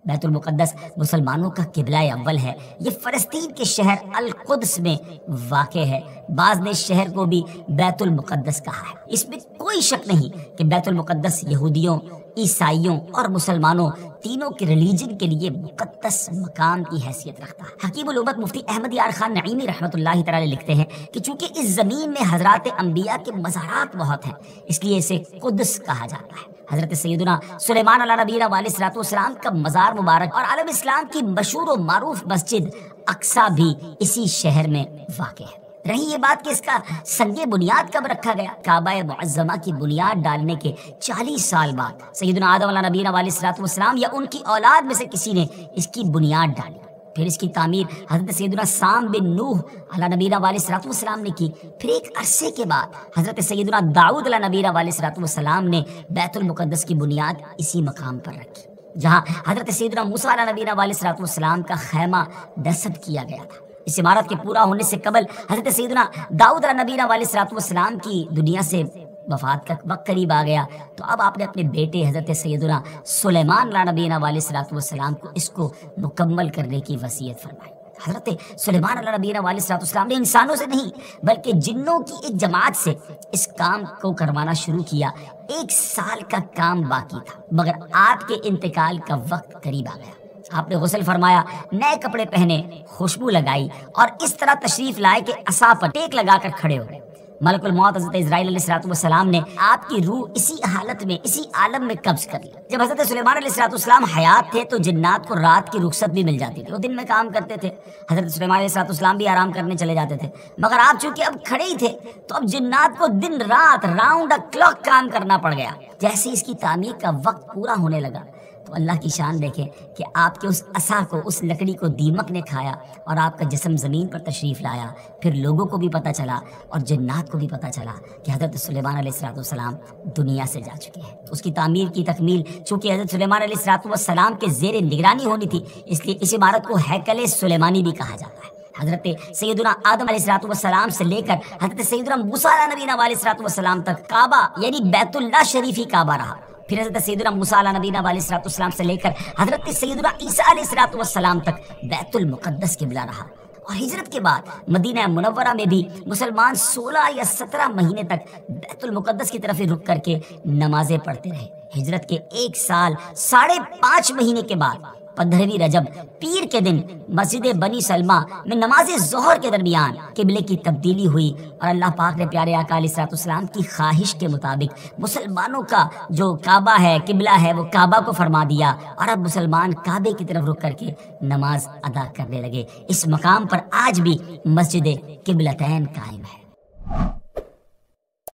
بیت المقدس مسلمانوں کا قبلہ اول ہے۔ یہ فلسطین کے شہر القدس میں واقع ہے۔ بعض نے اس شہر کو بھی بیت المقدس کہا ہے۔ اس میں کوئی شک نہیں کہ بیت المقدس یہودیوں، عیسائیوں اور مسلمانوں تینوں کے ریلیجن کے لیے مقدس مقام کی حیثیت رکھتا ہے۔ حکیم الامت مفتی احمد یار خان نعیمی رحمۃ اللہ تعالی لکھتے ہیں کہ چونکہ اس زمین میں حضرات انبیاء کے مزارات بہت ہیں، اس لیے اسے قدس کہا جاتا ہے۔ حضرت سیدنا سلیمان علیہ نبینا علیہ الصلوۃ والسلام کا مزار مبارک اور عالم اسلام کی مشہور و معروف مسجد اقصیٰ بھی اسی شہر میں واقع ہے۔ رہی یہ بات کہ اس کا سنگ بنیاد کب رکھا گیا، کعبہ معظمہ کی بنیاد ڈالنے کے 40 سال بعد سیدنا آدم علیہ نبینا علیہ الصلوۃ والسلام یا ان کی اولاد میں سے کسی نے اس کی بنیاد ڈالی۔ پھر اس کی تعمیر حضرت سیدنا سام بن نوح علیہ نبینا علیہ الصلوۃ والسلام نے کی۔ پھر ایک عرصے کے بعد حضرت سیدنا داؤد علیہ نبینا علیہ الصلوۃ والسلام نے بیت المقدس کی بنیاد اسی مقام پر رکھی، جہاں حضرت سیدنا موسیٰ علیہ نبینا علیہ الصلوۃ والسلام کا خیمہ نصب کیا گیا تھا۔ اس عمارت کے پورا ہونے سے قبل حضرت سیدنا داؤد علیہ نبینا علیہ الصلوۃ والسلام کی دنیا سے وفات کا وقت قریب آ گیا، تو اب آپ نے اپنے بیٹے حضرت سیدنا سلیمان علیہ نبینا علیہ الصلوۃ والسلام کو اس کو مکمل کرنے کی وصیت فرمائی۔ حضرت سلیمان علیہ نبینا علیہ الصلوۃ والسلام نے انسانوں سے نہیں بلکہ جنوں کی ایک جماعت سے اس کام کو کروانا شروع کیا۔ 1 سال کا کام باقی تھا، مگر آپ کے انتقال کا وقت قریب آ گیا۔ آپ نے غسل فرمایا، نئے کپڑے پہنے، خوشبو لگائی اور اس طرح تشریف لائے کہ عصا پر ٹیک لگا کر کھڑے ہو گئے۔ ملک الموت حضرت اسرائیل علیہ الصلوۃ والسلام نے آپ کی روح اسی حالت میں، اسی عالم میں قبض کر لی۔ جب حضرت سلیمان علیہ الصلوۃ والسلام حیات تھے تو جنات کو رات کی رخصت بھی مل جاتی تھی، وہ دن میں کام کرتے تھے۔ حضرت سلیمان علیہ الصلوۃ والسلام بھی آرام کرنے چلے جاتے تھے، مگر آپ چونکہ اب کھڑے ہی تھے تو اب جنات کو دن رات راؤنڈ دا کلاک کام کرنا پڑ گیا۔ جیسے اس کی تعمیر کا وقت پورا ہونے لگا تو اللہ کی شان دیکھیں کہ آپ کے اس عصا کو، اس لکڑی کو دیمک نے کھایا اور آپ کا جسم زمین پر تشریف لایا۔ پھر لوگوں کو بھی پتہ چلا اور جنات کو بھی پتہ چلا کہ حضرت سلیمان علیہ الصلوۃ والسلام دنیا سے جا چکے ہیں۔ اس کی تعمیر کی تکمیل چونکہ حضرت سلیمان علیہ الصلوۃ والسلام کے زیر نگرانی ہونی تھی، اس لیے اس عمارت کو ہیکل سلیمانی بھی کہا جاتا ہے۔ حضرت سیدنا آدم علیہ الصلوۃ والسلام سے لے کر حضرت سیدنا موسیٰ علیہ نبینا علیہ الصلوۃ والسلام تک کعبہ یعنی بیت اللہ شریف ہی کعبہ رہا۔ پھر حضرت سیدنا موسیٰ علیہ نبینا علیہ الصلوۃ والسلام سے لے کر حضرت سیدنا عیسیٰ علیہ الصلوۃ والسلام تک بیت المقدس قبلہ رہا۔ اور ہجرت کے بعد مدینہ منورہ میں بھی مسلمان 16 یا 17 مہینے تک بیت المقدس کی طرف رک کر کے نمازیں پڑھتے رہے۔ ہجرت کے 1 سال 5.5 مہینے کے بعد 15ویں رجب پیر کے دن مسجد بنی سلمہ میں نماز ظہر کے درمیان قبلے کی تبدیلی ہوئی اور اللہ پاک نے پیارے آقا علیہ الصلوۃ والسلام کی خواہش کے مطابق مسلمانوں کا جو کعبہ ہے، قبلہ ہے، وہ کعبہ کو فرما دیا اور اب مسلمان کعبے کی طرف رک کر کے نماز ادا کرنے لگے۔ اس مقام پر آج بھی مسجد قبلتین قائم ہے۔